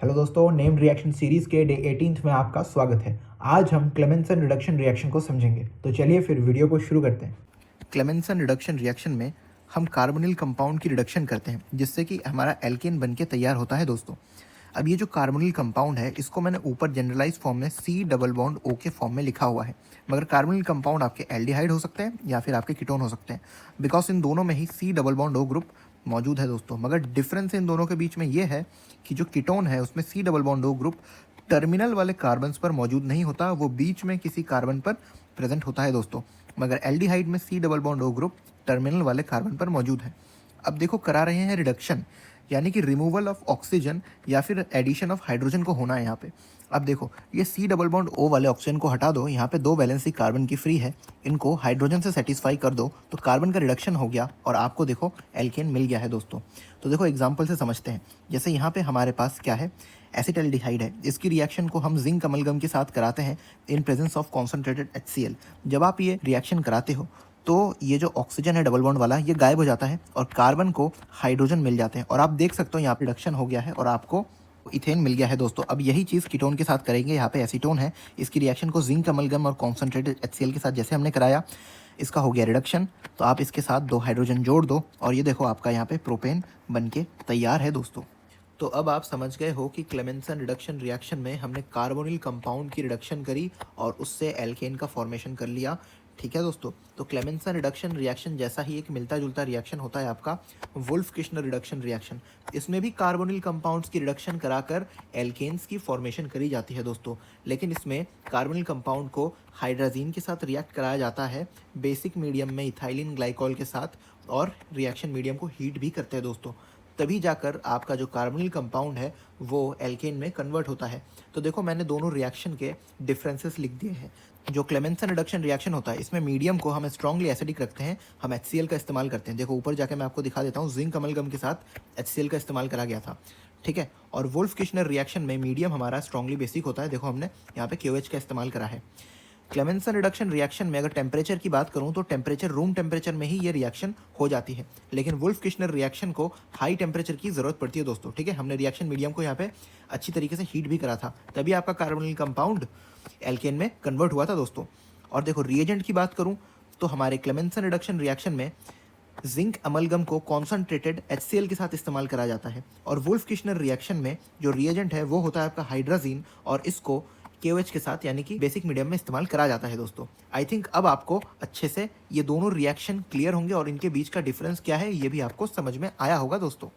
Hello दोस्तों, named reaction series के day 18th में आपका स्वागत है। आज हम क्लेमेंसन रिडक्शन रिएक्शन को समझेंगे, तो चलिए फिर वीडियो को शुरू करते हैं। क्लेमेंसन रिडक्शन रिएक्शन में हम कार्बोनिल कंपाउंड की रिडक्शन करते हैं जिससे कि हमारा एल्केन बनके तैयार होता है दोस्तों। अब ये जो कार्बोनिल कंपाउंड है इसको मैंने ऊपर जनरलाइज फॉर्म में C डबल बॉन्ड O के फॉर्म में लिखा हुआ है, मगर कार्बोनिल कंपाउंड आपके एल्डिहाइड हो सकते हैं या फिर आपके कीटोन हो सकते हैं, बिकॉज इन दोनों में ही C double bond O group मौजूद है दोस्तों। मगर डिफरेंस इन दोनों के बीच में ये है कि जो कीटोन है उसमें C double bond O group terminal वाले कार्बन्स पर मौजूद नहीं होता, वो बीच में किसी कार्बन पर प्रेजेंट होता है दोस्तों। मगर एल्डिहाइड में C double bond O group terminal वाले कार्बन पर मौजूद है। अब देखो करा रहे हैं रिडक्शन, यानी कि रिमूवल ऑफ ऑक्सीजन या फिर एडिशन ऑफ हाइड्रोजन को होना है यहाँ पे। अब देखो ये C डबल बॉन्ड O वाले ऑक्सीजन को हटा दो, यहाँ पे 2 वैलेंसी कार्बन की फ्री है, इनको हाइड्रोजन से सेटिस्फाई कर दो तो कार्बन का रिडक्शन हो गया और आपको देखो एल्केन मिल गया है दोस्तों। तो देखो एग्जाम्पल से समझते हैं। जैसे यहाँ पे हमारे पास क्या है, एसिटाल्डिहाइड है, इसकी रिएक्शन को हम जिंक अमलगम के साथ कराते हैं in presence of concentrated HCl। जब आप ये रिएक्शन कराते हो तो ये जो ऑक्सीजन है डबल बॉन्ड वाला ये गायब हो जाता है और कार्बन को हाइड्रोजन मिल जाते हैं और आप देख सकते हो यहाँ पे रिडक्शन हो गया है और आपको इथेन मिल गया है दोस्तों। अब यही चीज़ कीटोन के साथ करेंगे। यहाँ पे एसीटोन है, इसकी रिएक्शन को जिंक अमलगम और कॉन्सेंट्रेटेड HCl के साथ जैसे हमने कराया, इसका हो गया रिडक्शन। तो आप इसके साथ 2 हाइड्रोजन जोड़ दो और ये देखो आपका यहाँ पे प्रोपेन बन के तैयार है दोस्तों। तो अब आप समझ गए हो कि क्लेमेंसन रिडक्शन रिएक्शन में हमने कार्बोनिल कंपाउंड की रिडक्शन करी और उससे एल्केन का फॉर्मेशन कर लिया। ठीक है दोस्तों, तो क्लेमेंसन रिडक्शन रिएक्शन जैसा ही एक मिलता जुलता रिएक्शन होता है आपका वुल्फ-किश्नर रिडक्शन रिएक्शन। इसमें भी कार्बोनिल कंपाउंड्स की रिडक्शन कराकर एल्केन्स की फॉर्मेशन करी जाती है दोस्तों, लेकिन इसमें कार्बोनिल कंपाउंड को हाइड्राजीन के साथ रिएक्ट कराया जाता है बेसिक मीडियम में इथाइलिन ग्लाइकॉल के साथ, और रिएक्शन मीडियम को हीट भी करते हैं दोस्तों। तभी जाकर आपका जो कार्बोनिल कंपाउंड है वो एल्केन में कन्वर्ट होता है। तो देखो मैंने दोनों रिएक्शन के डिफरेंसेस लिख दिए हैं। जो क्लेमेंसन रिडक्शन रिएक्शन होता है इसमें मीडियम को हम स्ट्रांगली एसिडिक रखते हैं, हम HCl का इस्तेमाल करते हैं। देखो ऊपर जाके मैं आपको दिखा देता हूँ, जिंक अमलगम के साथ HCl का इस्तेमाल करा गया था। ठीक है, और वुल्फ-किश्नर रिएक्शन में मीडियम हमारा स्ट्रांगली बेसिक होता है। देखो हमने यहाँ पे KOH का इस्तेमाल करा है। क्लेमेंसन रिडक्शन रिएक्शन में अगर टेम्परेचर की बात करूं तो टेम्परेचर रूम टेम्परेचर में ही ये रिएक्शन हो जाती है, लेकिन वुल्फ-किश्नर रिएक्शन को हाई टेम्परेचर की ज़रूरत पड़ती है दोस्तों। ठीक है, हमने रिएक्शन मीडियम को यहाँ पे अच्छी तरीके से हीट भी करा था, तभी आपका कार्बोनिल कंपाउंड एल्केन में कन्वर्ट हुआ था दोस्तों। और देखो रिएजेंट की बात करूँ तो हमारे क्लेमेंसन रिडक्शन रिएक्शन में जिंक अमलगम को कॉन्सेंट्रेटेड HCl के साथ इस्तेमाल करा जाता है और वुल्फ-किश्नर रिएक्शन में जो रिएजेंट है वो होता है आपका हाइड्राजीन और इसको KOH के साथ यानी कि बेसिक मीडियम में इस्तेमाल करा जाता है दोस्तों। आई थिंक अब आपको अच्छे से ये दोनों रिएक्शन क्लियर होंगे और इनके बीच का डिफरेंस क्या है ये भी आपको समझ में आया होगा दोस्तों।